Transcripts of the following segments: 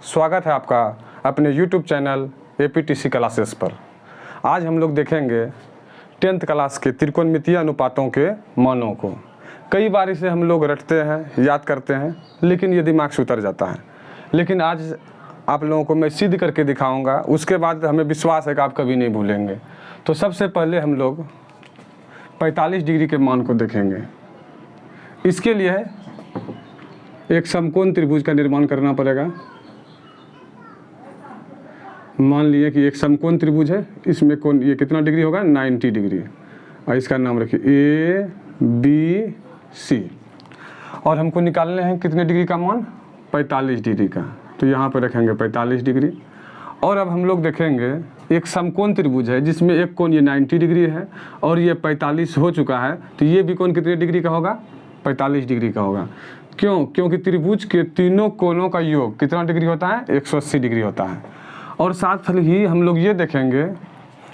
स्वागत है आपका अपने YouTube चैनल APTC क्लासेस पर। आज हम लोग देखेंगे 10th क्लास के त्रिकोणमितीय अनुपातों के मानों को। कई बार इसे हम लोग रटते हैं, याद करते हैं, लेकिन ये दिमाग से उतर जाता है। लेकिन आज आप लोगों को मैं सिद्ध करके दिखाऊंगा, उसके बाद हमें विश्वास है कि आप कभी नहीं भूलेंगे। तो सबसे पहले हम लोग 45 डिग्री के मान को देखेंगे। इसके लिए एक समकोण त्रिभुज का निर्माण करना पड़ेगा। मान लिए कि एक समकोण त्रिभुज है, इसमें कोण ये कितना डिग्री होगा, 90 डिग्री, और इसका नाम रखिए ABC। और हमको निकालने हैं कितने डिग्री का मान, 45 डिग्री का। तो यहाँ पर रखेंगे 45 डिग्री। और अब हम लोग देखेंगे एक समकोण त्रिभुज है जिसमें एक कोण ये 90 डिग्री है और ये 45 हो चुका है। तो ये भी कोण कितने डिग्री का होगा, 45 डिग्री का होगा। क्यों? क्योंकि त्रिभुज के तीनों कोणों का योग कितना डिग्री होता है, 180 डिग्री होता है। और साथ ही हम लोग ये देखेंगे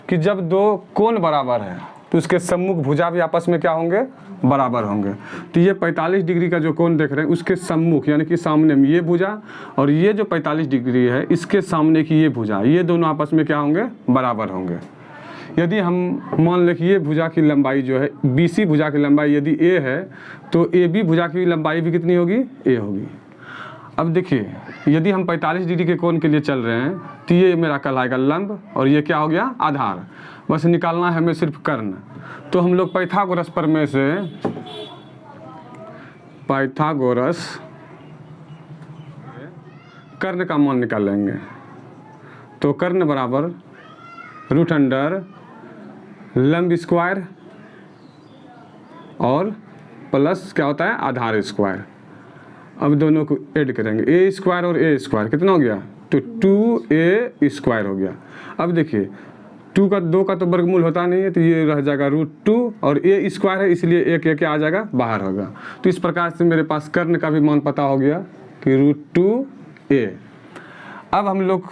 कि जब दो कोण बराबर है तो उसके सम्मुख भुजा भी आपस में क्या होंगे, बराबर होंगे। तो ये 45 डिग्री का जो कोण देख रहे हैं उसके सम्मुख यानी कि सामने में ये भुजा और ये जो 45 डिग्री है इसके सामने की ये भुजा, ये दोनों आपस में क्या होंगे, बराबर होंगे। यदि हम मान लें कि ये भुजा की लंबाई जो है, BC भुजा की लंबाई यदि A है तो AB भुजा की लंबाई भी कितनी होगी, A होगी। अब देखिए, यदि हम 45 डिग्री के कोण के लिए चल रहे हैं तो ये मेरा कहलाएगा लंब और ये क्या हो गया, आधार। बस निकालना है हमें सिर्फ कर्ण। तो हम लोग पाइथागोरस प्रमेय से कर्ण का मान निकालेंगे। तो कर्ण बराबर √अंडर लंब स्क्वायर और प्लस क्या होता है, आधार स्क्वायर। अब दोनों को ऐड करेंगे, A स्क्वायर और A स्क्वायर कितना हो गया, तो 2A स्क्वायर हो गया। अब देखिए 2 का तो वर्गमूल होता नहीं है, तो ये रह जाएगा √2 और A स्क्वायर है इसलिए एक क्या आ जाएगा, बाहर होगा। तो इस प्रकार से मेरे पास कर्ण का भी मान पता हो गया कि √2A। अब हम लोग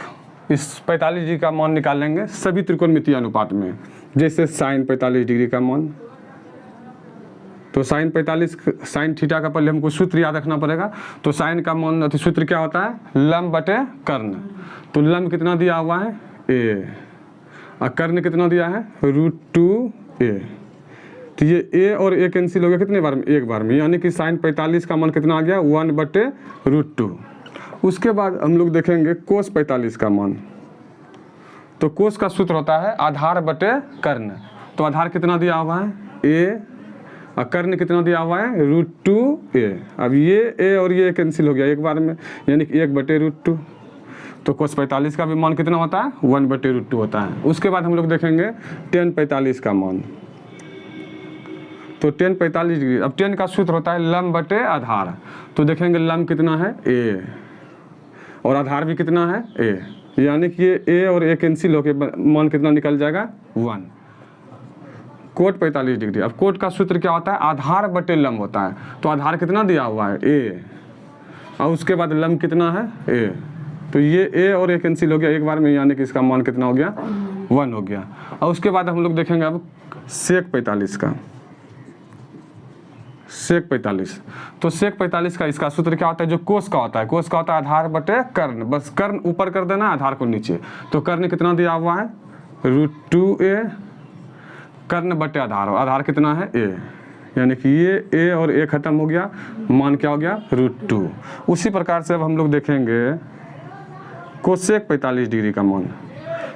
इस 45 डिग्री का मान निकालेंगे सभी त्रिकोणमितीय अनुपात में। जैसे साइन 45 डिग्री का मान, तो साइन थीटा का पहले हमको सूत्र याद रखना पड़ेगा। तो साइन का मान सूत्र क्या होता है, लंब बटे कर्ण। तो लंब कितना दिया हुआ है, A, और कर्ण कितना दिया है, √2A। तो ये A और A कैंसिल हो गया कितने बार में, एक बार में, यानी कि साइन 45 का मान कितना आ गया, 1/√2। उसके बाद हम लोग देखेंगे कोस 45 का मान। तो कोस का सूत्र होता है आधार बटे कर्ण। तो आधार कितना दिया हुआ है, A, और कर्ण कितना दिया हुआ है, √2A। अब ये A और ये कैंसिल हो गया एक बार में, यानी कि 1/√2। तो कोस 45 का भी मान कितना होता है, 1/√2 होता है। उसके बाद हम लोग देखेंगे tan 45 का मान। तो tan 45 डिग्री, अब tan का सूत्र होता है लंब बटे आधार। तो देखेंगे लंब कितना है, A, और आधार भी कितना है, A, यानी कि ये A और A कैंसिल होकर मान कितना निकल जाएगा, 1। Coat 45 degree. अब कोट का सूत्र क्या होता है, आधार बटे लंब होता है। तो आधार कितना दिया हुआ है, A, और उसके बाद लंब कितना है, A। तो ये A और A कैंसिल हो गया एक बार में, यानी कि इसका मान कितना हो गया, 1 हो गया। और उसके बाद हम लोग देखेंगे अब सेक 45 का, सेक 45। तो सेक 45 का इसका सूत्र क्या होता है, जो कोस का होता है, कोस का होता है आधार बटे कर्ण। बस कर्ण ऊपर कर देना, आधार को नीचे। तो कर्ण कितना दिया हुआ है, √2A, कर्ण बटे आधार, और आधार कितना है, A, यानी कि ये A और A खत्म हो गया, मान क्या हो गया, √2। उसी प्रकार से अब हम लोग देखेंगे कोसेक 45 डिग्री का मान।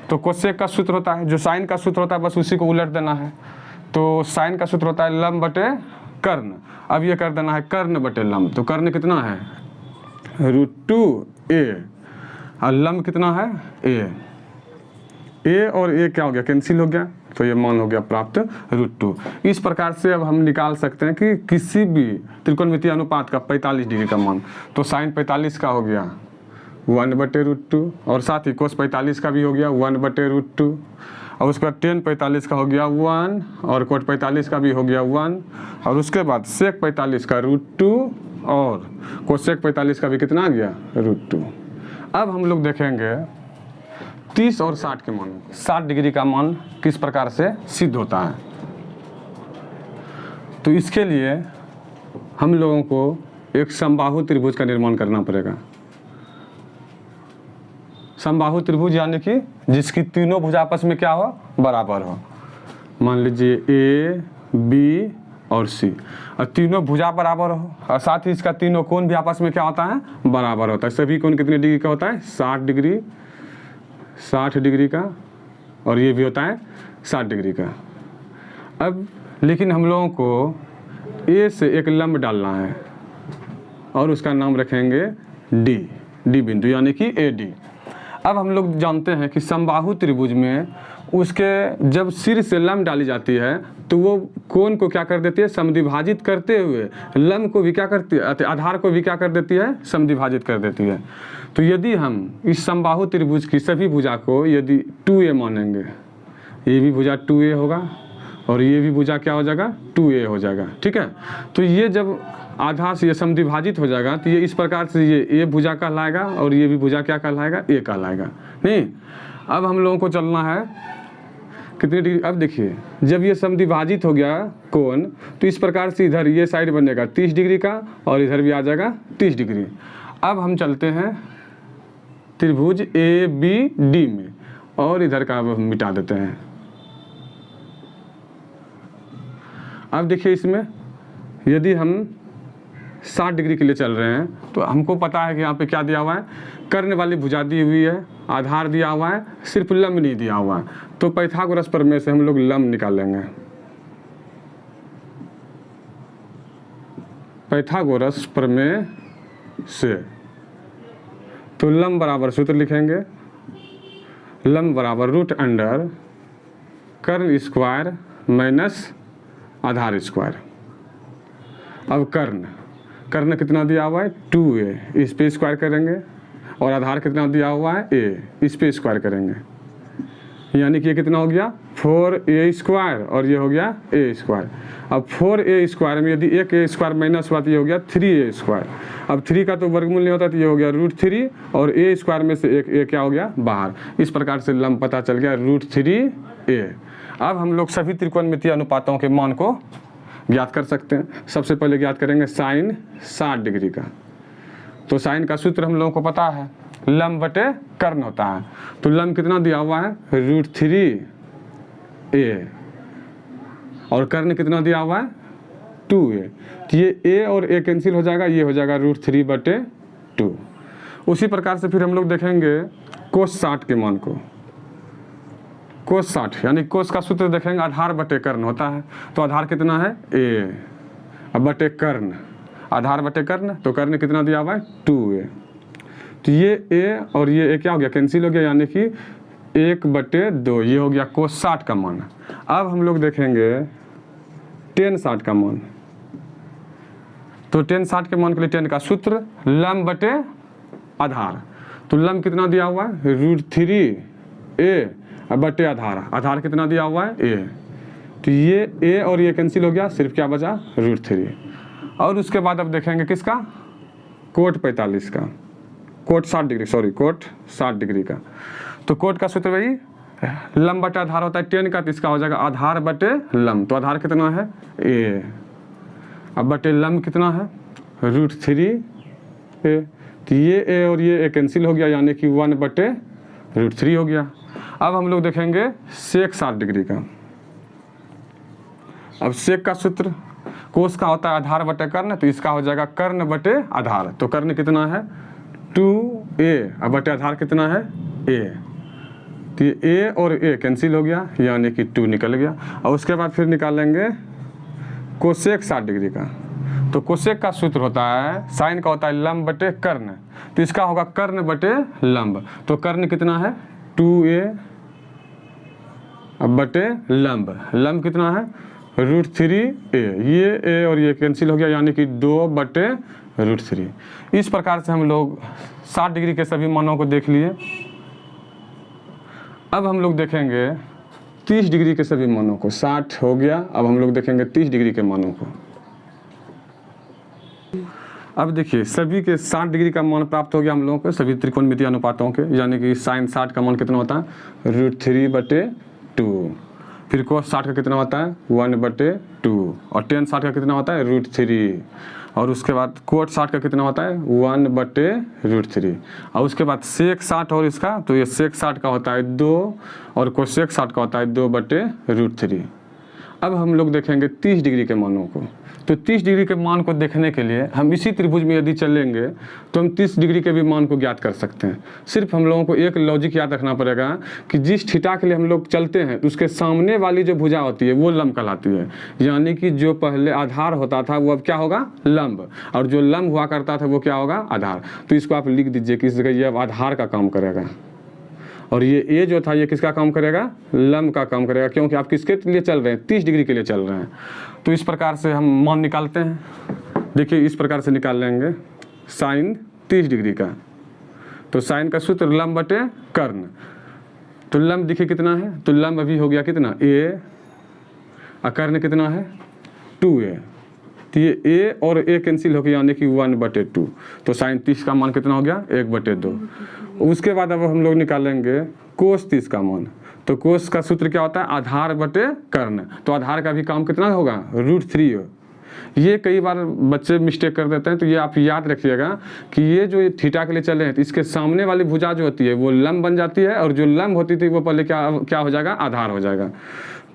तो कोसेक का सूत्र होता है, जो साइन का सूत्र होता है बस उसी को उलट देना है। तो साइन का सूत्र होता है लंब बटे कर्ण। अब ये कर देना है कर्ण बटे लंब। तो कर्ण कितना है, √2A, और लंब कितना है, A और A क्या हो गया, कैंसिल हो गया। तो ये मान हो गया प्राप्त √2। इस प्रकार से अब हम निकाल सकते हैं कि किसी भी त्रिकोणमितीय अनुपात का 45 डिग्री का मान। तो साइन 45 का हो गया 1/√2, और साथ ही कोस 45 का भी हो गया 1/√2, और उसके बाद tan 45 का हो गया 1, और कोट 45 का भी हो गया 1, और उसके बाद सेक 45 का √2, और कोसेक 45 का भी कितना आ गया, √2। अब हम लोग देखेंगे 30 और 60 के मान। 60 डिग्री का मान किस प्रकार से सिद्ध होता है। तो इसके लिए हम लोगों को एक समबाहु त्रिभुज का निर्माण करना पड़ेगा। समबाहु त्रिभुज यानी कि जिसकी तीनों भुजा आपस में क्या हो, बराबर हो। मान लीजिए ए, बी और सी, और तीनों भुजा बराबर हो, और साथ ही इसका तीनों कोण भी आपस में क्या होता है, बराबर होता है। सभी कोण कितने डिग्री का होता है, 60 डिग्री, 60 डिग्री का, और ये भी होता है 60 डिग्री का। अब लेकिन हम लोगों को ए से एक लंब डालना है और उसका नाम रखेंगे डी, डी बिंदु यानी कि ए डी। अब हम लोग जानते हैं कि समबाहु त्रिभुज में उसके जब सिर से लंब डाली जाती है तो वो कोण को क्या कर देती है, समद्विभाजित करते हुए लंब को भी क्या करती है, आधार को भी क्या कर देती है, समद्विभाजित कर देती है। तो यदि हम इस समबाहु त्रिभुज की सभी भुजा को यदि 2a मानेंगे, ये भी भुजा 2a होगा और ये भी भुजा क्या हो जाएगा, 2a हो जाएगा, ठीक है। तो ये जब आधार से ये समद्विभाजित हो जाएगा तो ये इस प्रकार से ये भुजा कहलाएगा और ये भी भुजा क्या कहलाएगा, ए कहलाएगा। नहीं, अब हम लोगों को चलना है कितनी डिग्री। अब देखिए जब ये समद्विभाजित हो गया कोण तो इस प्रकार से इधर ये साइड बनेगा 30 डिग्री का और इधर भी आ जाएगा 30 डिग्री। अब हम चलते हैं त्रिभुज ए बी डी में और इधर का अब हम मिटा देते हैं। अब देखिए इसमें यदि हम 60 डिग्री के लिए चल रहे हैं तो हमको पता है कि यहाँ पे क्या दिया हुआ है, कर्ण वाली भुजा दी हुई है, आधार दिया हुआ है, सिर्फ लंब नहीं दिया हुआ है। तो पाइथागोरस प्रमेय से हम लोग लंब निकालेंगे। पाइथागोरस प्रमेय से तो लंब बराबर सूत्र लिखेंगे, लंब बराबर रूट अंडर कर्ण स्क्वायर माइनस आधार स्क्वायर। अब कर्ण कितना दिया हुआ है, 2a, इस पे स्क्वायर करेंगे, और आधार कितना दिया हुआ है, a, इस पे स्क्वायर करेंगे, यानी कि ये कितना हो गया 4a स्क्वायर और ये हो गया a स्क्वायर। अब 4a स्क्वायर में यदि एक a स्क्वायर माइनस हुआ तो ये हो गया 3a स्क्वायर। अब 3 का तो वर्गमूल नहीं होता तो ये हो गया √3 और a स्क्वायर में से एक a क्या हो गया बाहर। इस प्रकार से लंब पता चल गया √3a। अब हम लोग सभी त्रिकोणमितीय अनुपातों के मान को ज्ञात कर सकते हैं। सबसे पहले ज्ञात करेंगे साइन 60 डिग्री का। तो साइन का सूत्र हम लोगों को पता है, लंब बटे कर्ण होता है। तो लंब कितना दिया हुआ है, √3a, और कर्ण कितना दिया हुआ है 2a। तो ये a और a कैंसिल हो जाएगा, ये हो जाएगा √3/2। उसी प्रकार से फिर हम लोग देखेंगे कोस 60 के मान को। कोस 60 यानी कोस का सूत्र देखेंगे आधार बटे कर्ण होता है। तो आधार कितना है a, अब बटे कर्ण, आधार बटे कर्ण, तो कर्ण कितना दिया हुआ है 2a। तो ये a और ये a क्या हो गया, कैंसिल हो गया, यानी कि 1/2, ये हो गया कोस 60 का मान। अब हम लोग देखेंगे टेन 60 का मान। तो टेन 60 के मान के लिए टेन का सूत्र लंब बटे आधार। तो लंब कितना दिया हुआ है √3a बटे आधार, आधार कितना दिया हुआ है a। तो ये a और ये कैंसिल हो गया, सिर्फ क्या बचा √3। और उसके बाद अब देखेंगे किसका, कोट 45 का, cot 60 degree, sorry cot 60 degree का। तो कोट का सूत्र वही लंब बटे आधार होता है टेन का, तो इसका हो जाएगा आधार बटे लंब। तो आधार कितना है a, अब बटे लंब कितना है √3a। तो ये a और ये a कैंसिल हो गया, यानी कि 1/√3 हो गया। अब हम लोग देखेंगे सेक 60 डिग्री का। अब सेक का सूत्र कोस का होता है आधार बटे कर्ण, तो इसका हो जाएगा कर्ण बटे आधार। तो कर्ण कितना है 2a, अब बटे आधार कितना है a। तो ये a और a कैंसिल हो गया, यानी कि 2 निकल गया। और उसके बाद फिर निकालेंगे कोसेक 60 डिग्री का। तो कोसेक का सूत्र होता है, साइन का होता है लंब बटे कर्ण, तो इसका होगा कर्ण बटे लंब। तो कर्ण कितना है 2a, अब बटे लंब, लंब कितना है √3a, ये a और ये कैंसिल हो गया, यानी कि 2/√3। इस प्रकार से हम लोग 60 डिग्री के सभी मानों को देख लिए। अब हम लोग देखेंगे 30 डिग्री के सभी मानों को। 60 हो गया, अब हम लोग देखेंगे 30 डिग्री के मानों को। अब देखिए सभी के 60 डिग्री का मान प्राप्त हो गया हम लोगों को, सभी त्रिकोणमितीय अनुपातों के, यानी कि साइन 60 का मान कितना होता है √3/2। फिर कोस 60 का कितना होता है 1/2 और टेन 60 का कितना होता है √3 और उसके बाद कोट 60 का कितना होता है 1/√3 और उसके बाद सेक 60 और इसका तो ये सेक 60 का होता है 2 और कोसेक 60 का होता है 2/√3। अब हम लोग देखेंगे 30 डिग्री के मानों को। तो 30 डिग्री के मान को देखने के लिए हम इसी त्रिभुज में यदि चलेंगे तो हम 30 डिग्री के भी मान को ज्ञात कर सकते हैं। सिर्फ हम लोगों को एक लॉजिक याद रखना पड़ेगा कि जिस थीटा के लिए हम लोग चलते हैं तो उसके सामने वाली जो भुजा होती है वो लंब कहलाती है, यानी कि जो पहले आधार होता था वो अब क्या होगा लंब, और जो लंब हुआ करता था वो क्या होगा आधार। तो इसको आप लिख दीजिए कि इस जगह ये अब आधार का काम करेगा और ये ए जो था ये किसका काम करेगा लंब का काम करेगा, क्योंकि आप किसके लिए चल रहे हैं 30 डिग्री के लिए चल रहे हैं। तो इस प्रकार से हम मान निकालते हैं। देखिए इस प्रकार से निकाल लेंगे साइन 30 डिग्री का। तो साइन का सूत्र लंब बटे कर्ण। तो लंब देखिए कितना है, तो लंब अभी हो गया कितना a और कर्ण कितना है 2a। तो ये a और a कैंसिल हो गया यानी कि 1/2। तो साइन 30 का मान कितना हो गया 1/2। उसके बाद अब हम लोग निकालेंगे कोस 30 का मान। तो कोस का सूत्र क्या होता है आधार बटे कर्ण। तो आधार का भी काम कितना होगा √3। ये कई बार बच्चे मिस्टेक कर देते हैं, तो ये आप याद रखिएगा कि ये जो थीटा के लिए चले हैं तो इसके सामने वाली भुजा जो होती है वो लंब बन जाती है और जो लंब होती थी वो पहले क्या हो जाएगा आधार हो जाएगा।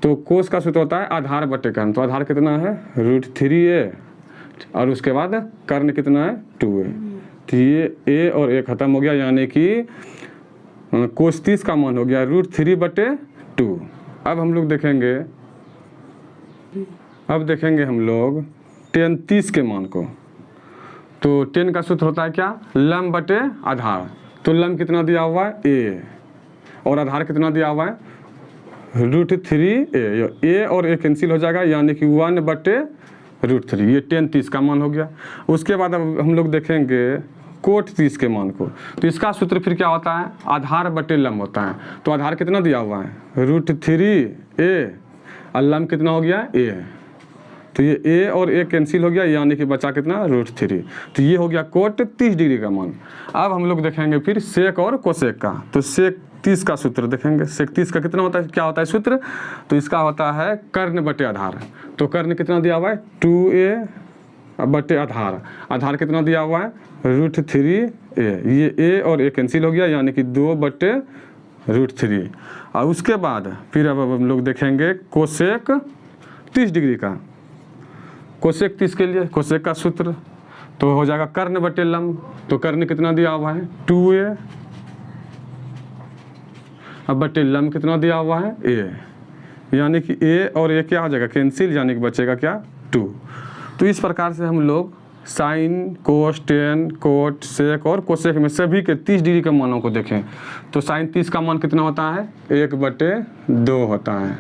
तो कोस का सूत्र होता है आधार बटे कर्ण। तो आधार कितना है √3a और उसके बाद कर्ण कितना है 2a। तो ये a और a खत्म हो गया यानी कि कोस 30 का मान हो गया √3/2। अब हम लोग देखेंगे हम लोग tan 30 के मान को। तो tan का सूत्र होता है क्या लंब बटे आधार। तो लंब कितना दिया हुआ है a और आधार कितना दिया हुआ है √3a। a और a कैंसिल हो जाएगा यानी कि 1/√3। ये tan 30 का मान हो गया। उसके बाद अब हम लोग देखेंगे कोट 30 के मान को। तो इसका सूत्र फिर क्या होता है आधार बटे लंब होता है। तो आधार कितना दिया हुआ है √3a और लंब कितना हो गया a। तो ये a और a कैंसिल हो गया यानी कि बचा कितना √3। तो ये हो गया कोट 30 डिग्री का मान। अब हम लोग देखेंगे फिर सेक और कोसेक का। तो सेक 30 का सूत्र देखेंगे। सेक 30 का कितना होता है क्या होता है सूत्र, तो इसका होता है कर्ण बटे आधार। तो कर्ण कितना दिया हुआ है 2a बटे आधार। आधार कितना दिया हुआ है √3a। ये a और a कैंसिल हो गया यानी कि 2/√3। और उसके बाद फिर अब हम लोग देखेंगे कोसेक 30 डिग्री का। कोसेक 30 के लिए कोसेक का सूत्र तो हो जाएगा कर्ण बटे लंब। तो कर्ण कितना दिया हुआ है 2a अब बटे लंब कितना दिया हुआ है a, यानी कि a और a क्या हो जाएगा कैंसिल यानी कि बचेगा क्या 2। तो इस प्रकार से हम लोग sine cos tan cot sec और कोसेक में सभी के 30 डिग्री के मानों को देखें। तो साइन 30 का मान कितना होता है 1/2 होता है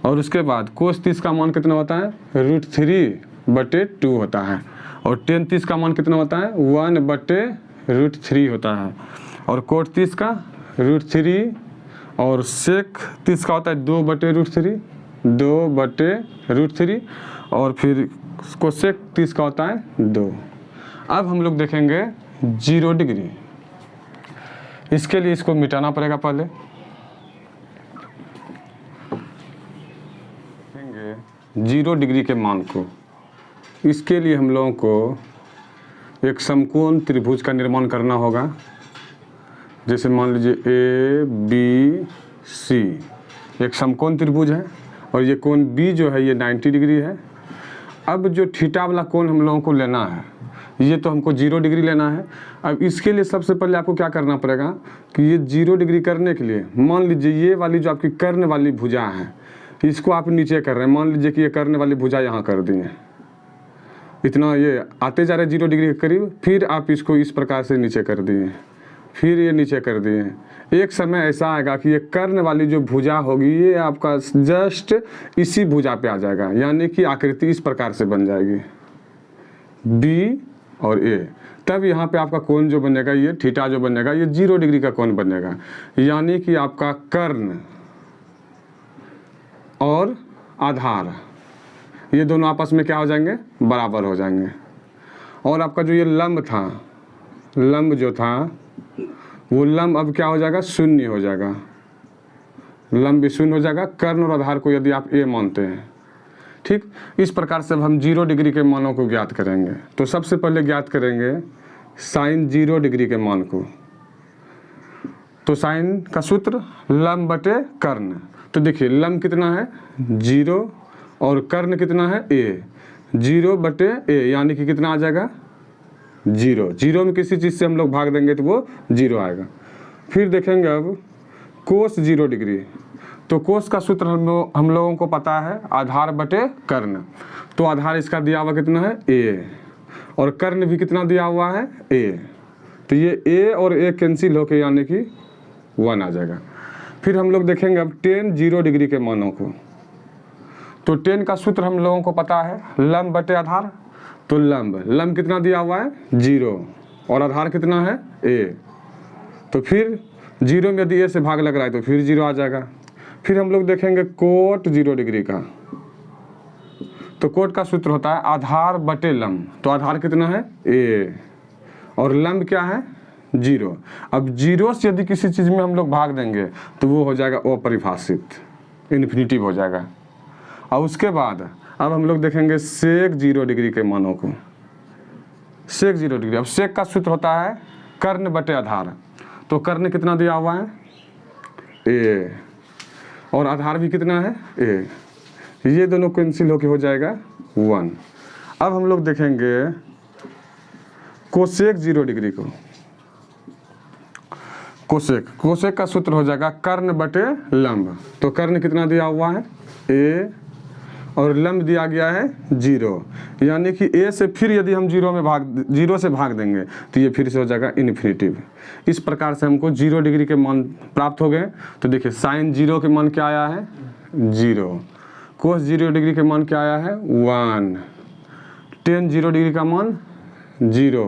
और उसके बाद कोस 30 का मान कितना होता है √3/2 होता है और टेन 30 का मान कितना होता है 1/√3 होता है और कोट 30 का √3 और सेक 30 का होता है 2/√3 और फिर कोसेक 30 का होता है 2। अब हम लोग देखेंगे 0 डिग्री। इसके लिए इसको मिटाना पड़ेगा पहले। देखेंगे 0 डिग्री के मान को। इसके लिए हम लोगों को एक समकोण त्रिभुज का निर्माण करना होगा। जैसे मान लीजिए ABC एक समकोण त्रिभुज है और ये कोण B जो है ये 90 डिग्री है। अब जो थीटा वाला कोण हम लोगों को लेना है ये तो हमको 0 डिग्री लेना है। अब इसके लिए सबसे पहले आपको क्या करना पड़ेगा कि ये 0 डिग्री करने के लिए मान लीजिए ये वाली जो आपकी कर्ण वाली भुजा है इसको आप नीचे कर रहे हैं। मान लीजिए कि ये कर्ण वाली भुजा यहाँ कर दी है, इतना ये आते जा रहे 0 डिग्री के करीब, फिर आप इसको इस प्रकार से नीचे कर दिए, फिर ये नीचे कर दिए। एक समय ऐसा आएगा कि ये कर्ण वाली जो भुजा होगी ये आपका जस्ट इसी भुजा पे आ जाएगा, यानी कि आकृति इस प्रकार से बन जाएगी B और A। तब यहाँ पे आपका कोण जो बनेगा ये थीटा जो बनेगा ये 0 डिग्री का कोण बनेगा, यानी कि आपका कर्ण और आधार ये दोनों आपस में क्या हो जाएंगे बराबर हो जाएंगे। और आपका जो ये लंब था, लंब जो था वो लंब अब क्या हो जाएगा 0 हो जाएगा। लंब भी शून्य हो जाएगा, कर्ण और आधार को यदि आप ए मानते हैं। ठीक, इस प्रकार से अब हम 0 डिग्री के मानों को ज्ञात करेंगे। तो सबसे पहले ज्ञात करेंगे साइन 0 डिग्री के मान को। तो साइन का सूत्र लंब बटे कर्ण। तो देखिए लंब कितना है 0 और कर्ण कितना है a, 0 बटे a यानी कि कितना आ जाएगा 0। 0 में किसी चीज़ से हम लोग भाग देंगे तो वो 0 आएगा। फिर देखेंगे अब कोस 0 डिग्री। तो कोस का सूत्र हम लोगों को पता है आधार बटे कर्ण। तो आधार इसका दिया हुआ कितना है a और कर्ण भी कितना दिया हुआ है a। तो ये a और a कैंसिल होके यानी कि 1 आ जाएगा। फिर हम लोग देखेंगे अब tan 0 डिग्री के मानों को। तो tan का सूत्र हम लोगों को पता है लंब बटे आधार। तो लंब कितना दिया हुआ है 0 और आधार कितना है a। तो फिर 0 में यदि a से भाग लग रहा है तो फिर 0 आ जाएगा। फिर हम लोग देखेंगे कोट 0 डिग्री का। तो कोट का सूत्र होता है आधार बटे लंब। तो आधार कितना है a और लंब क्या है 0। अब 0 से यदि किसी चीज़ में हम लोग भाग देंगे तो वो हो जाएगा अपरिभाषित, इन्फिनिटिव हो जाएगा। और उसके बाद अब हम लोग देखेंगे सेक 0 डिग्री के मानों को। सेक 0 डिग्री, अब सेक का सूत्र होता है कर्ण बटे आधार। तो कर्ण कितना दिया हुआ है a और आधार भी कितना है a। ये दोनों कैंसिल होके हो जाएगा 1। अब हम लोग देखेंगे कोसेक 0 डिग्री को। कोसेक का सूत्र हो जाएगा कर्ण बटे लंब। तो कर्ण कितना दिया हुआ है a और लंब दिया गया है 0 यानी कि a से फिर यदि हम 0 से भाग देंगे तो ये फिर से हो जाएगा इन्फिनिटिव। इस प्रकार से हमको 0 डिग्री के मान प्राप्त हो गए। तो देखिए साइन 0 के मान क्या आया है 0, कोस 0 डिग्री के मान क्या आया है 1, tan 0 डिग्री का मान 0,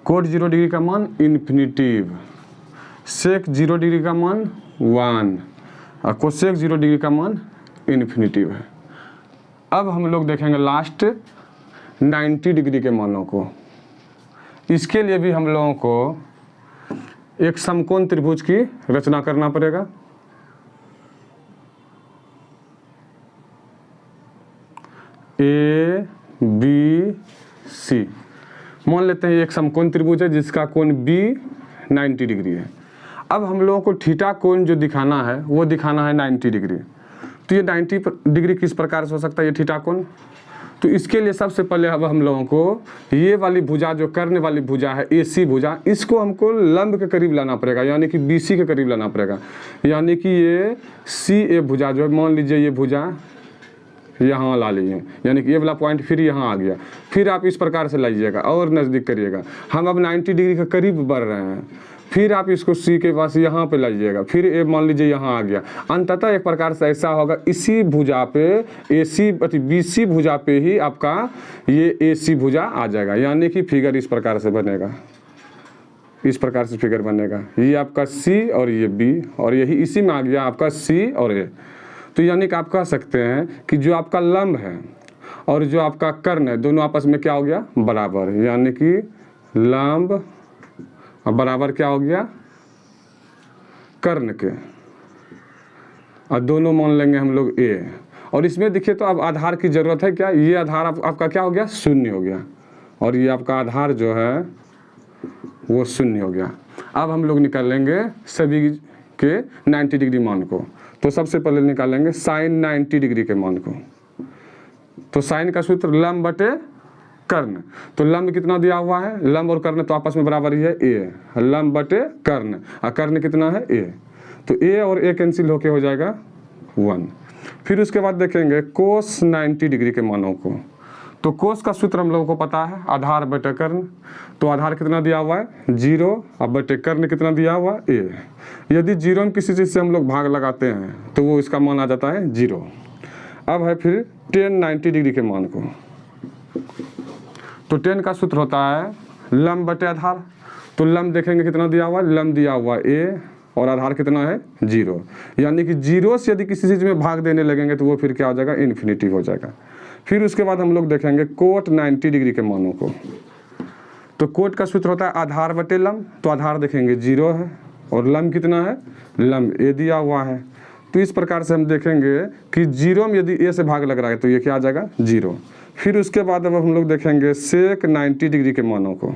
कोट 0 डिग्री का मान इन्फिनिटिव, सेक 0 डिग्री का मान 1 और कोसेक 0 डिग्री का मान इन्फिनिटिव है। अब हम लोग देखेंगे लास्ट 90 डिग्री के मानों को। इसके लिए भी हम लोगों को एक समकोण त्रिभुज की रचना करना पड़ेगा। ए बी सी मान लेते हैं एक समकोण त्रिभुज है जिसका कोण बी 90 डिग्री है। अब हम लोगों को थीटा कोण जो दिखाना है वो दिखाना है 90 डिग्री। तो ये 90 डिग्री किस प्रकार से हो सकता है ये थीटा कोण। तो इसके लिए सबसे पहले अब हम लोगों को ये वाली भुजा जो कर्ण वाली भुजा है AC भुजा, इसको हमको लंब के करीब लाना पड़ेगा यानी कि BC के करीब लाना पड़ेगा। यानी कि ये CA भुजा जो है मान लीजिए ये भुजा यहाँ ला लीजिए यानी कि ये वाला पॉइंट फिर यहाँ आ गया। फिर आप इस प्रकार से लाइएगा और नज़दीक करिएगा। हम अब 90 डिग्री के करीब बढ़ रहे हैं। फिर आप इसको C के पास यहाँ पे लाइएगा, फिर ए मान लीजिए यहाँ आ गया। अंततः एक प्रकार से ऐसा होगा इसी भुजा पे BC भुजा पे ही आपका ये AC भुजा आ जाएगा। यानी कि फिगर इस प्रकार से बनेगा, इस प्रकार से फिगर बनेगा। ये आपका C और ये B और यही इसी में आ गया आपका C और A। तो यानी कि आप कह सकते हैं कि जो आपका लंब है और जो आपका कर्ण है दोनों आपस में क्या हो गया बराबर। यानी कि लंब और बराबर क्या हो गया कर्ण के, और दोनों मान लेंगे हम लोग A। और इसमें देखिए तो अब आधार की ज़रूरत है क्या, ये आधार आपका क्या हो गया शून्य हो गया और ये आपका आधार जो है वो शून्य हो गया। अब हम लोग निकालेंगे सभी के 90 डिग्री मान को। तो सबसे पहले निकालेंगे साइन 90 डिग्री के मान को। तो साइन का सूत्र लंब बटे कर्ण। तो लंब कितना दिया हुआ है, लंब और कर्ण तो आपस में बराबर ही है a, लंब बटे कर्ण, और कर्ण कितना है a। तो a और a कैंसिल होके हो जाएगा 1। फिर उसके बाद देखेंगे कोस 90 डिग्री के मानों को। तो कोस का सूत्र हम लोगों को पता है आधार बटे कर्ण। तो आधार कितना दिया हुआ है 0 और बटे कर्ण कितना दिया हुआ है a। यदि 0 में किसी चीज़ से हम लोग भाग लगाते हैं तो वो इसका मान आ जाता है 0। अब है फिर tan 90 डिग्री के मान को। तो tan का सूत्र होता है लंब बटे आधार। तो लंब देखेंगे कितना दिया हुआ है, लंब दिया हुआ a और आधार कितना है 0। यानी कि 0 से यदि किसी चीज़ में भाग देने लगेंगे तो वो फिर क्या हो जाएगा इन्फिनिटी हो जाएगा। फिर उसके बाद हम लोग देखेंगे कोट 90 डिग्री के मानों को। तो कोट का सूत्र होता है आधार बटे लंब। तो आधार देखेंगे 0 है और लंब कितना है, लंब a दिया हुआ है। तो इस प्रकार से हम देखेंगे कि 0 में यदि a से भाग लग रहा है तो ये क्या आ जाएगा 0। फिर उसके बाद अब हम लोग देखेंगे सेक 90 डिग्री के मानों को।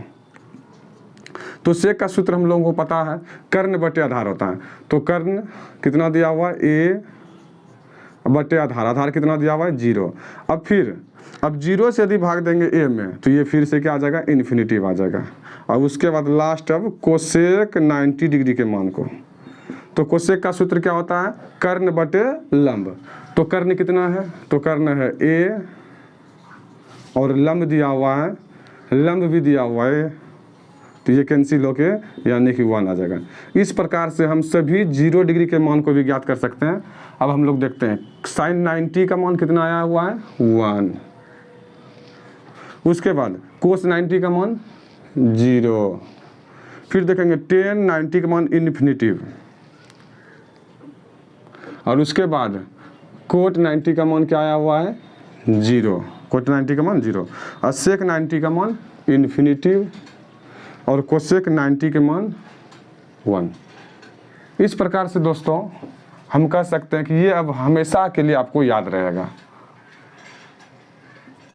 तो सेक का सूत्र हम लोगों को पता है, कर्ण बटे आधार होता है। तो कर्ण कितना दिया हुआ है a बटे आधार, आधार कितना दिया हुआ है 0। अब 0 से यदि भाग देंगे a में तो ये फिर से क्या आ जाएगा इन्फिनिटिव आ जाएगा। अब उसके बाद लास्ट अब कोसेक 90 डिग्री के मान को। तो कोसेक का सूत्र क्या होता है, कर्ण बटे लंब। तो कर्ण कितना है, तो कर्ण है a और लंब दिया हुआ है, लंब भी दिया हुआ है, तो ये कैंसिल होके यानी कि 1 आ जाएगा। इस प्रकार से हम सभी 0 डिग्री के मान को भी ज्ञात कर सकते हैं। अब हम लोग देखते हैं साइन 90 का मान कितना आया हुआ है 1। उसके बाद कोस 90 का मान 0। फिर देखेंगे टेन 90 का मान इन्फिनिटिव। और उसके बाद कोट 90 का मान क्या आया हुआ है 0, कोट 90 का मान 0। और सेक 90 का मान इन्फिनिटिव और कोसेक 90 के मान 1। इस प्रकार से दोस्तों हम कह सकते हैं कि ये अब हमेशा के लिए आपको याद रहेगा।